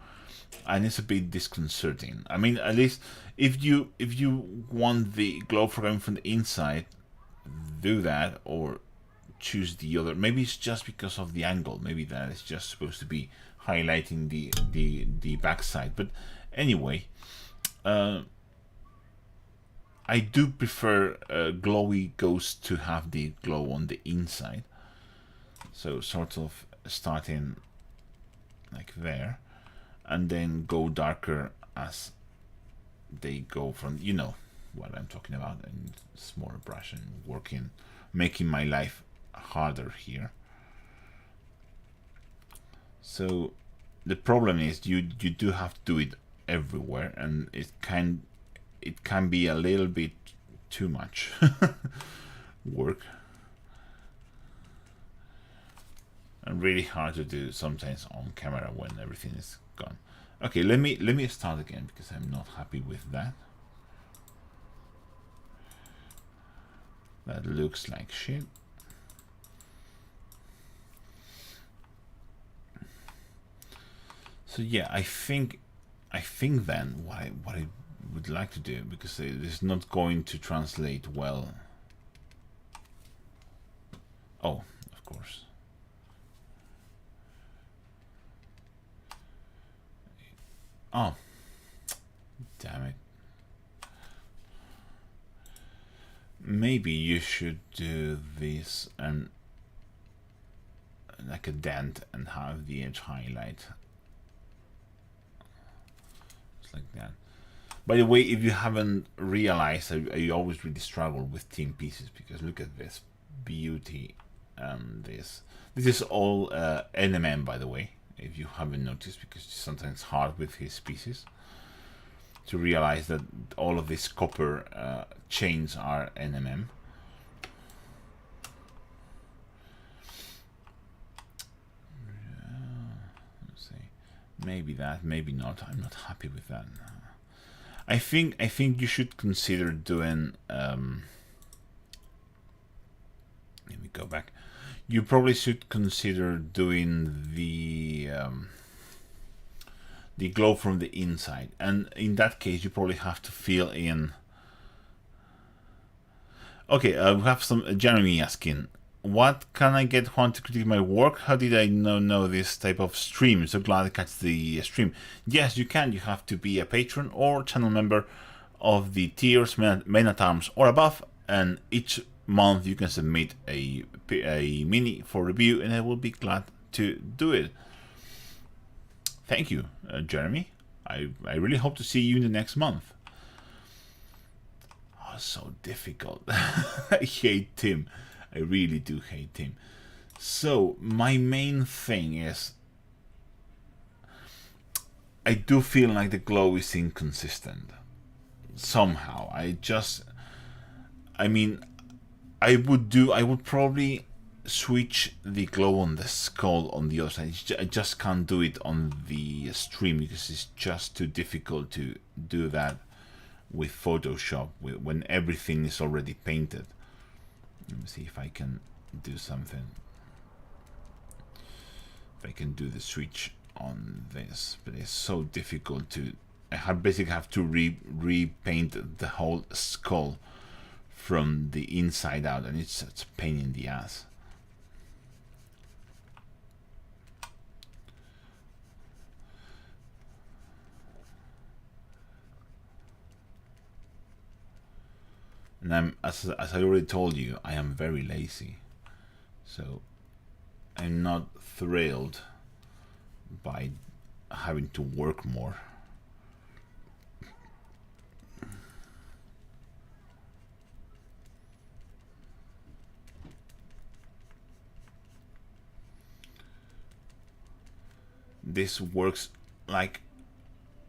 and it's a bit disconcerting. I mean, at least if you want the glow coming from the inside, do that, or choose the other. Maybe it's just because of the angle. Maybe that is just supposed to be highlighting the backside. But anyway, I do prefer glowy ghosts to have the glow on the inside. So sort of starting like there, and then go darker as they go from, you know what I'm talking about, and smaller brush and making my life harder here. So the problem is you do have to do it everywhere, and it can be a little bit too much work, and really hard to do sometimes on camera when everything is gone. Okay, let me start again, because I'm not happy with that. That looks like shit. So yeah, I think then what would like to do, because it is not going to translate well. Oh, of course. Oh, damn it. Maybe you should do this and like a dent and have the edge highlight. Just like that. By the way, if you haven't realized, I always really struggle with team pieces, because look at this beauty and this. This is all NMM, by the way, if you haven't noticed, because it's sometimes hard with his pieces to realize that all of these copper chains are NMM. Let's see. Maybe that, maybe not. I'm not happy with that. I think you should consider doing. Let me go back. You probably should consider doing the glow from the inside, and in that case you probably have to fill in. Okay, we have some Jeremy asking, what can I get Juan to critique my work? How did I know this type of stream? So glad I catch the stream. Yes, you can. You have to be a patron or channel member of the tiers Men at Arms or above, and each month you can submit a mini for review, and I will be glad to do it. Thank you, Jeremy. I really hope to see you in the next month. Oh, so difficult. I hate Tim. I really do hate Tim. So my main thing is, I do feel like the glow is inconsistent somehow. I mean, I would probably switch the glow on the skull on the other side. I just can't do it on the stream because it's just too difficult to do that with Photoshop when everything is already painted. Let me see if I can do something. If I can do the switch on this, but it's so difficult to. I basically have to repaint the whole skull from the inside out, and it's such a pain in the ass. And I'm, as I already told you, I am very lazy, so I'm not thrilled by having to work more. This works like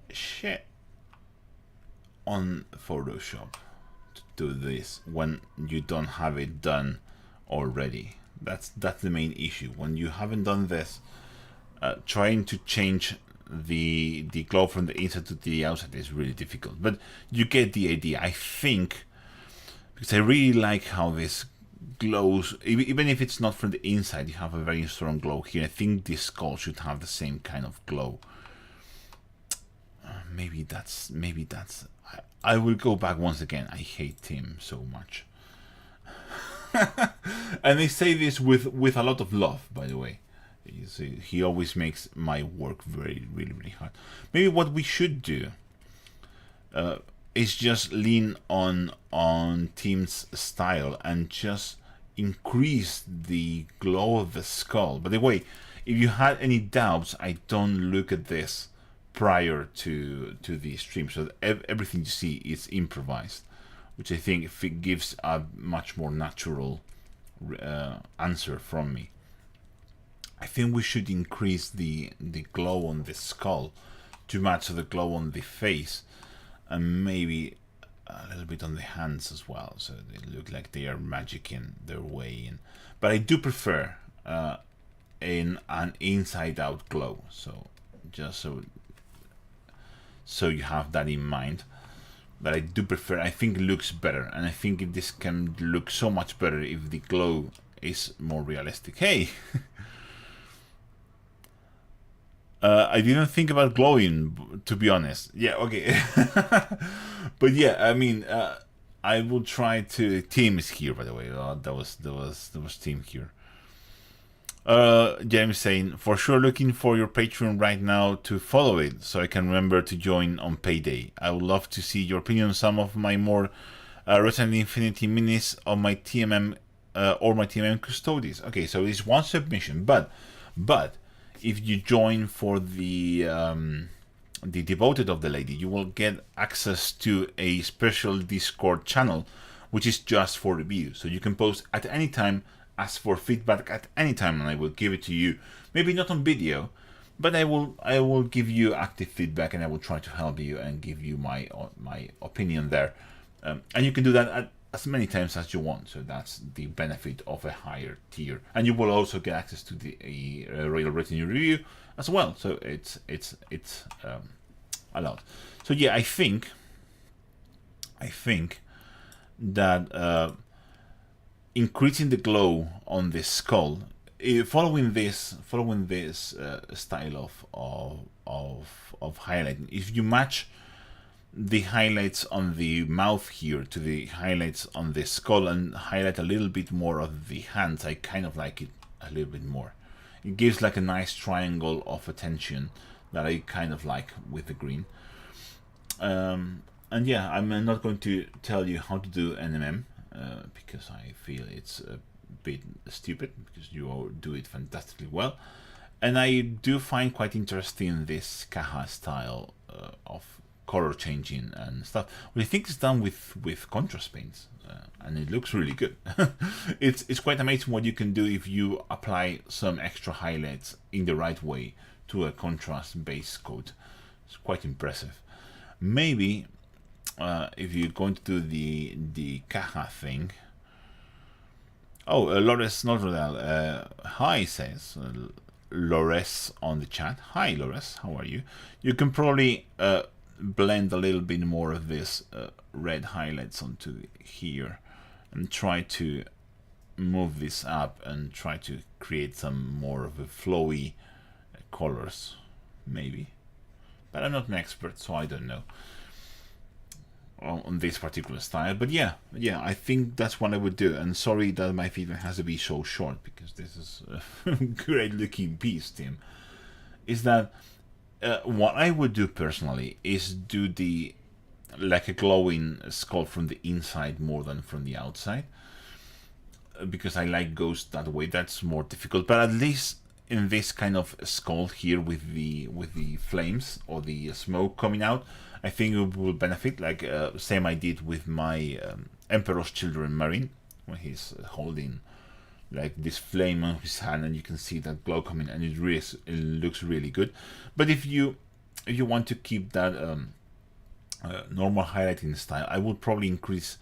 shit on Photoshop to do this when you don't have it done already. That's the main issue. When you haven't done this, trying to change the glow from the inside to the outside is really difficult. But you get the idea, I think, because I really like how this glows. Even if it's not from the inside, you have a very strong glow here. I think this skull should have the same kind of glow. Maybe that's. I will go back once again. I hate him so much. And I say this with a lot of love, by the way. You see, he always makes my work really hard. Maybe what we should do is just lean on Tim's style and just increase the glow of the skull. By the way, if you had any doubts, I don't look at this prior to the stream, so everything you see is improvised, which I think if it gives a much more natural answer from me. I think we should increase the glow on the skull to match the glow on the face, and maybe a little bit on the hands as well, so they look like they are magicking their way in. But I do prefer in an inside-out glow, so just so you have that in mind. But I do prefer. I think it looks better, and I think this can look so much better if the glow is more realistic. Hey. I didn't think about glowing, to be honest. Yeah, okay. But yeah, I mean, I will try to. Tim is here, by the way. That was Tim here. James saying, for sure looking for your Patreon right now to follow it so I can remember to join on payday. I would love to see your opinion on some of my more Resident Infinity minis on my TMM or my TMM Custodes. Okay, so it's one submission, but if you join for the Devoted of the Lady, you will get access to a special Discord channel which is just for review. So you can post at any time, ask for feedback at any time, and I will give it to you. Maybe not on video, but I will give you active feedback, and I will try to help you and give you my opinion there. And you can do that as many times as you want. So that's the benefit of a higher tier, and you will also get access to the Royal Retinue review as well. So it's a lot. So yeah, I think that increasing the glow on this skull, following this style of highlighting, if you match the highlights on the mouth here to the highlights on the skull and highlight a little bit more of the hands, I kind of like it a little bit more. It gives like a nice triangle of attention that I kind of like with the green. And yeah, I'm not going to tell you how to do NMM because I feel it's a bit stupid, because you all do it fantastically well. And I do find quite interesting this Caja style of color changing and stuff, which I think is done with contrast paints, and it looks really good. It's quite amazing what you can do if you apply some extra highlights in the right way to a contrast base coat. It's quite impressive. Maybe if you're going to do the Caja thing. Oh, Lores Nordrodal, hi, says Lores on the chat. Hi, Lores, how are you? You can probably blend a little bit more of this red highlights onto here and try to move this up and try to create some more of a flowy colors, maybe. But I'm not an expert, so I don't know on this particular style. But yeah, I think that's what I would do. And sorry that my feedback has to be so short, because this is a great looking piece, Tim. Is that what I would do personally is do the like a glowing skull from the inside more than from the outside, because I like ghosts that way. That's more difficult, but at least in this kind of skull here with the flames or the smoke coming out, I think it will benefit. Like same I did with my Emperor's Children Marine, when he's holding like this flame on his hand, and you can see that glow coming, and it looks really good. But if you want to keep that normal highlighting style, I would probably increase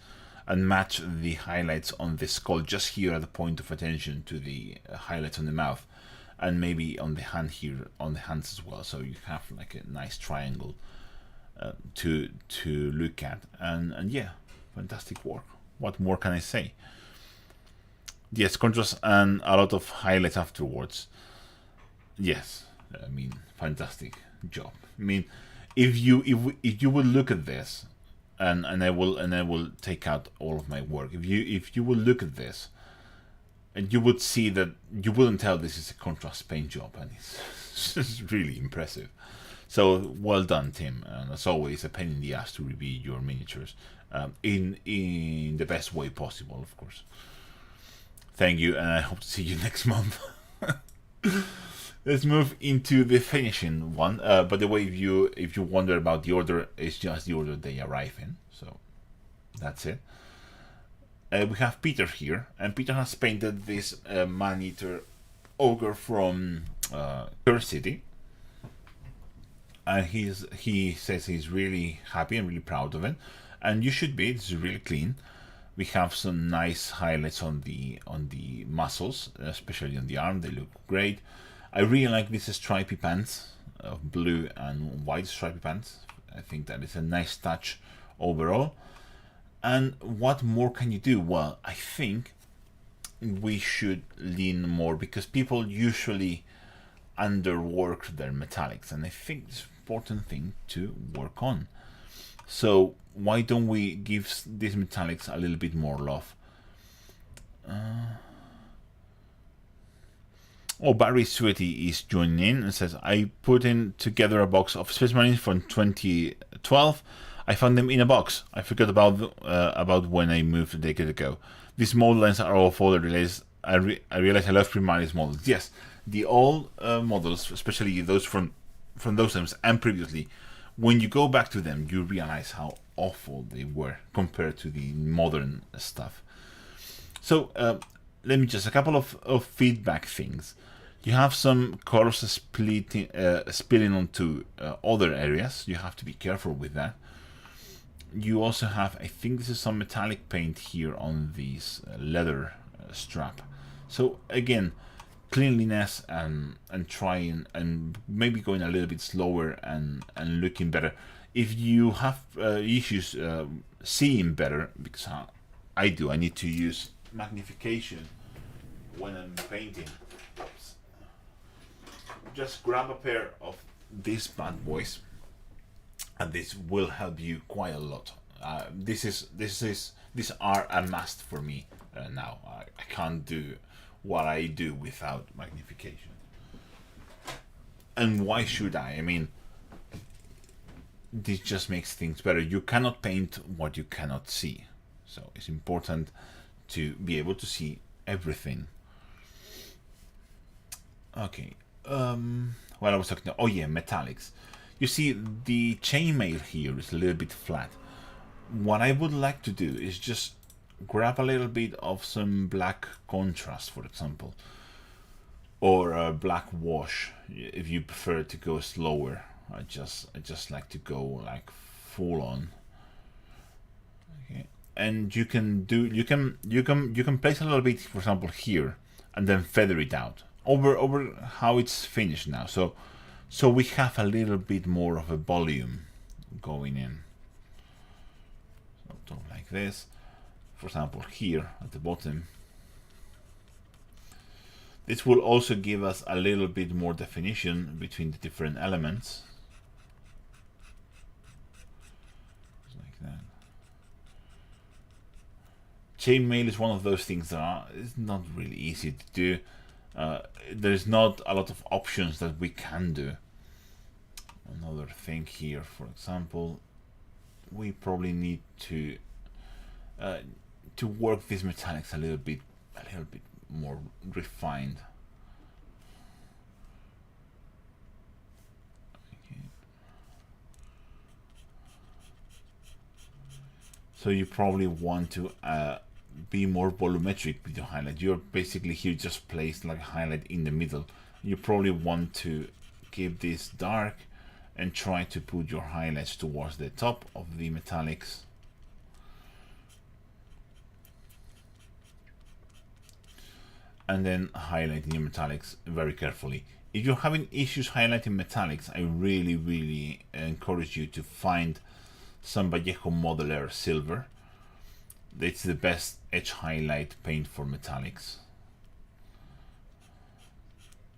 and match the highlights on the skull just here at the point of attention to the highlights on the mouth, and maybe on the hand here, on the hands as well, so you have like a nice triangle to look at. And yeah, fantastic work. What more can I say? Yes, contrast and a lot of highlights afterwards. Yes, I mean, fantastic job. I mean, if you will look at this, and I will take out all of my work. If you will look at this, and you would see that you wouldn't tell this is a contrast paint job, and it's just really impressive. So well done, Tim. And as always, a pain in the ass to review your miniatures in the best way possible, of course. Thank you, and I hope to see you next month. Let's move into the finishing one. By the way, if you wonder about the order, it's just the order they arrive in. So that's it. We have Peter here, and Peter has painted this man-eater ogre from Curse City, and he says he's really happy and really proud of it, and you should be. It's really clean. We have some nice highlights on the muscles, especially on the arm. They look great. I really like this stripy pants, blue and white stripy pants. I think that is a nice touch overall. And what more can you do? Well, I think we should lean more, because people usually underwork their metallics, and I think it's an important thing to work on. So why don't we give these metallics a little bit more love? Oh, Barry Sweaty is joining in and says, I put in together a box of Space Marines from 2012. I found them in a box. I forgot about when I moved a decade ago. These model lines are all folded relays. I realize I love Primaris models. Yes, the old models, especially those from those times and previously, when you go back to them, you realize how awful they were compared to the modern stuff. So let me just a couple of feedback things. You have some colors spilling onto other areas. You have to be careful with that. You also have, I think this is some metallic paint here on this leather strap. So again, cleanliness and trying and maybe going a little bit slower and looking better. If you have issues seeing better, because I do, I need to use magnification when I'm painting. Oops. Just grab a pair of these bad boys, and this will help you quite a lot. These are a must for me now. I can't do what I do without magnification. And why should I? I mean, this just makes things better. You cannot paint what you cannot see, so it's important to be able to see everything. Okay. What I was talking about, oh yeah, metallics. You see, the chainmail here is a little bit flat. What I would like to do is just grab a little bit of some black contrast, for example, or a black wash if you prefer to go slower. I just like to go like full on. Okay, and you can place a little bit, for example, here, and then feather it out over how it's finished now. So we have a little bit more of a volume going in. So like this, for example, here at the bottom. This will also give us a little bit more definition between the different elements. Just like that. Chainmail is one of those things that is not really easy to do. There's not a lot of options that we can do. Another thing here, for example, we probably need to work these metallics a little bit more refined. Okay. So you probably want to be more volumetric with your highlight. You're basically here just placed like a highlight in the middle. You probably want to keep this dark and try to put your highlights towards the top of the metallics. And then highlighting your metallics very carefully. If you're having issues highlighting metallics, I really encourage you to find some Vallejo Modeler Silver. It's the best edge highlight paint for metallics.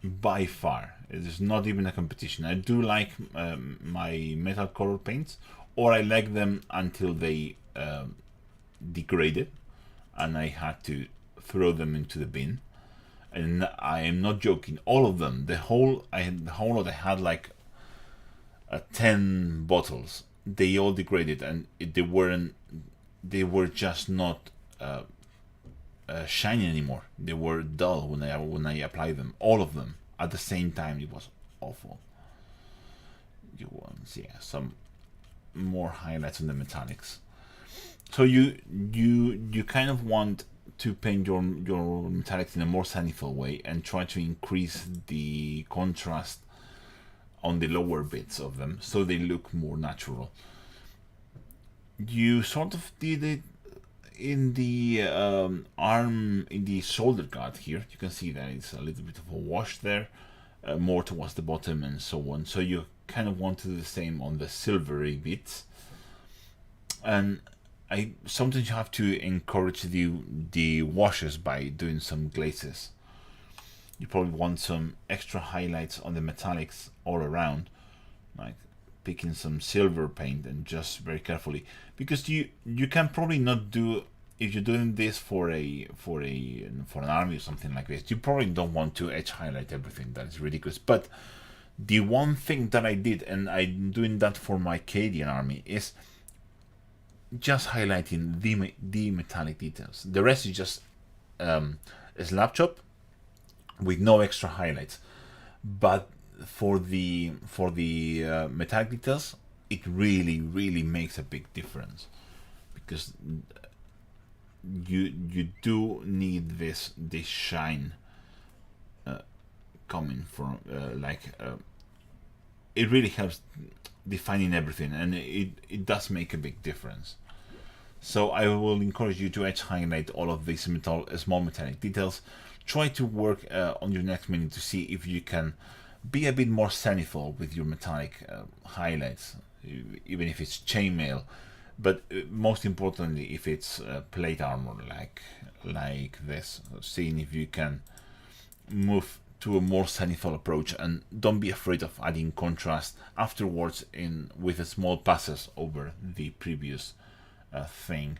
By far, it is not even a competition. I do like my metal color paints, or I like them until they degraded and I had to throw them into the bin. And I am not joking. All of them, the whole lot, I had like 10 bottles. They all degraded, and they were just not shiny anymore. They were dull when I applied them. All of them at the same time. It was awful. You want to see some more highlights on the metallics. So you kind of want to paint your metallics in a more zenithal way and try to increase the contrast on the lower bits of them so they look more natural. You sort of did it in the arm, in the shoulder guard here. You can see that it's a little bit of a wash there, more towards the bottom and so on. So you kind of want to do the same on the silvery bits. And sometimes you have to encourage the washes by doing some glazes. You probably want some extra highlights on the metallics all around, like picking some silver paint and just very carefully, because you can probably not do, if you're doing this for an army or something like this, you probably don't want to edge highlight everything. That is ridiculous. But the one thing that I did, and I'm doing that for my Cadian army, is just highlighting the metallic details. The rest is just a slab chop with no extra highlights. But for the metallic details, it really makes a big difference, because you do need this shine coming from it really helps defining everything, and it does make a big difference. So I will encourage you to edge highlight all of these small metallic details. Try to work on your next minute to see if you can be a bit more zenithal with your metallic highlights, even if it's chainmail, but most importantly if it's plate armor like this. Seeing if you can move to a more zenithal approach, and don't be afraid of adding contrast afterwards with small passes over the previous thing.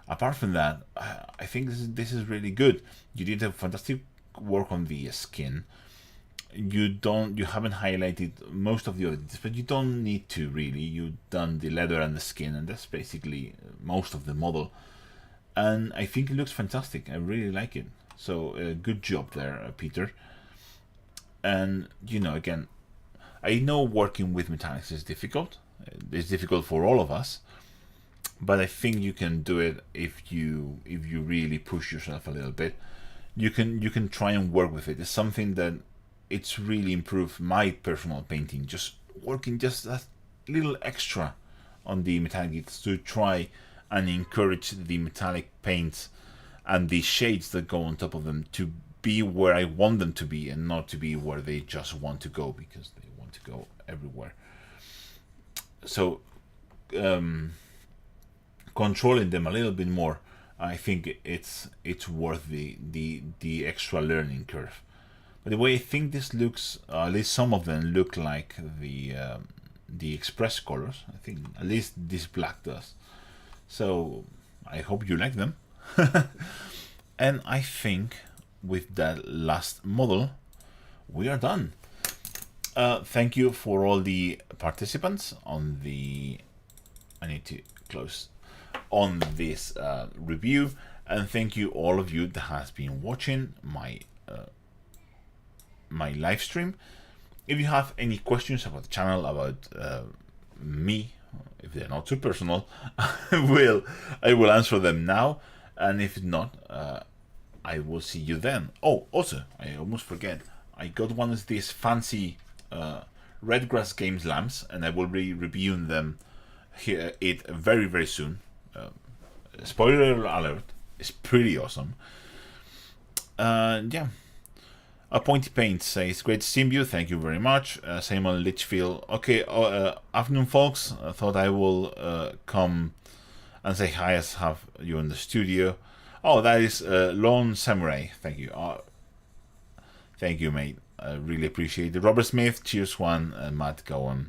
Apart from that, I think this is really good. You did a fantastic work on the skin. You haven't highlighted most of the other details, but you don't need to really. You've done the leather and the skin, and that's basically most of the model. And I think it looks fantastic. I really like it. So good job there, Peter. And again, I know working with metallics is difficult. It's difficult for all of us, but I think you can do it if you really push yourself a little bit. You can try and work with it. It's something that it's really improved my personal painting, just working just a little extra on the metallic details to try and encourage the metallic paints and the shades that go on top of them to be where I want them to be, and not to be where they just want to go, because they want to go everywhere. So controlling them a little bit more, I think it's worth the extra learning curve. But the way I think this looks, at least some of them look like the express colors. I think at least this black does. So I hope you like them. And I think with that last model, we are done. Thank you for all the participants on the... I need to close on this review, and thank you all of you that has been watching my my live stream. If you have any questions about the channel, about me, if they're not too personal, I will answer them now, and if not, I will see you then. Oh, also, I almost forget, I got one of these fancy Redgrass Games lamps, and I will be reviewing them here very soon. Spoiler alert, it's pretty awesome. Yeah. A Pointy Paint says, great to see you, thank you very much. Simon Litchfield, okay, afternoon folks, I thought I will come and say hi as have you in the studio. Oh, that is Lone Samurai, thank you. Thank you, mate, I really appreciate it. Robert Smith, cheers Juan, Matt Gowan.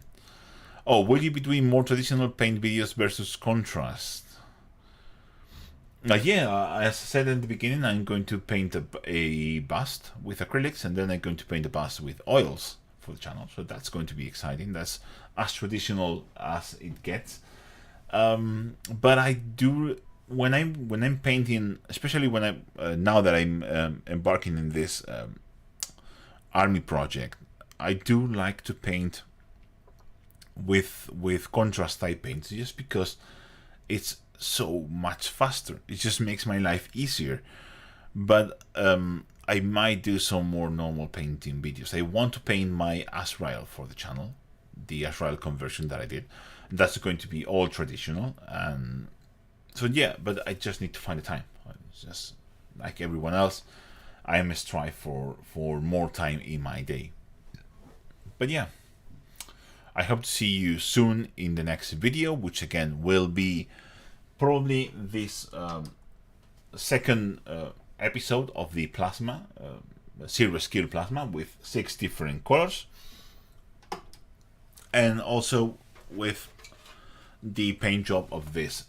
Oh, will you be doing more traditional paint videos versus contrast? Yeah, as I said in the beginning, I'm going to paint a bust with acrylics, and then I'm going to paint a bust with oils for the channel. So that's going to be exciting. That's as traditional as it gets. But I do, when I'm painting, especially when now that I'm embarking in this army project, I do like to paint with contrast type paints, just because it's so much faster. It just makes my life easier. But I might do some more normal painting videos. I want to paint my Azrael for the channel, the Azrael conversion that I did. That's going to be all traditional, and so yeah, but I just need to find the time. It's just like everyone else, I am strive for more time in my day. But yeah, I hope to see you soon in the next video, which again will be probably this second episode of the plasma, Silver Skill plasma with 6 different colors. And also with the paint job of this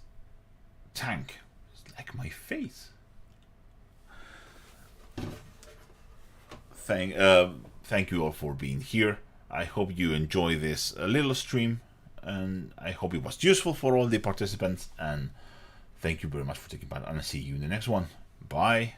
tank. It's like my face. Thank you all for being here. I hope you enjoy this little stream, and I hope it was useful for all the participants, and thank you very much for taking part, and I'll see you in the next one. Bye.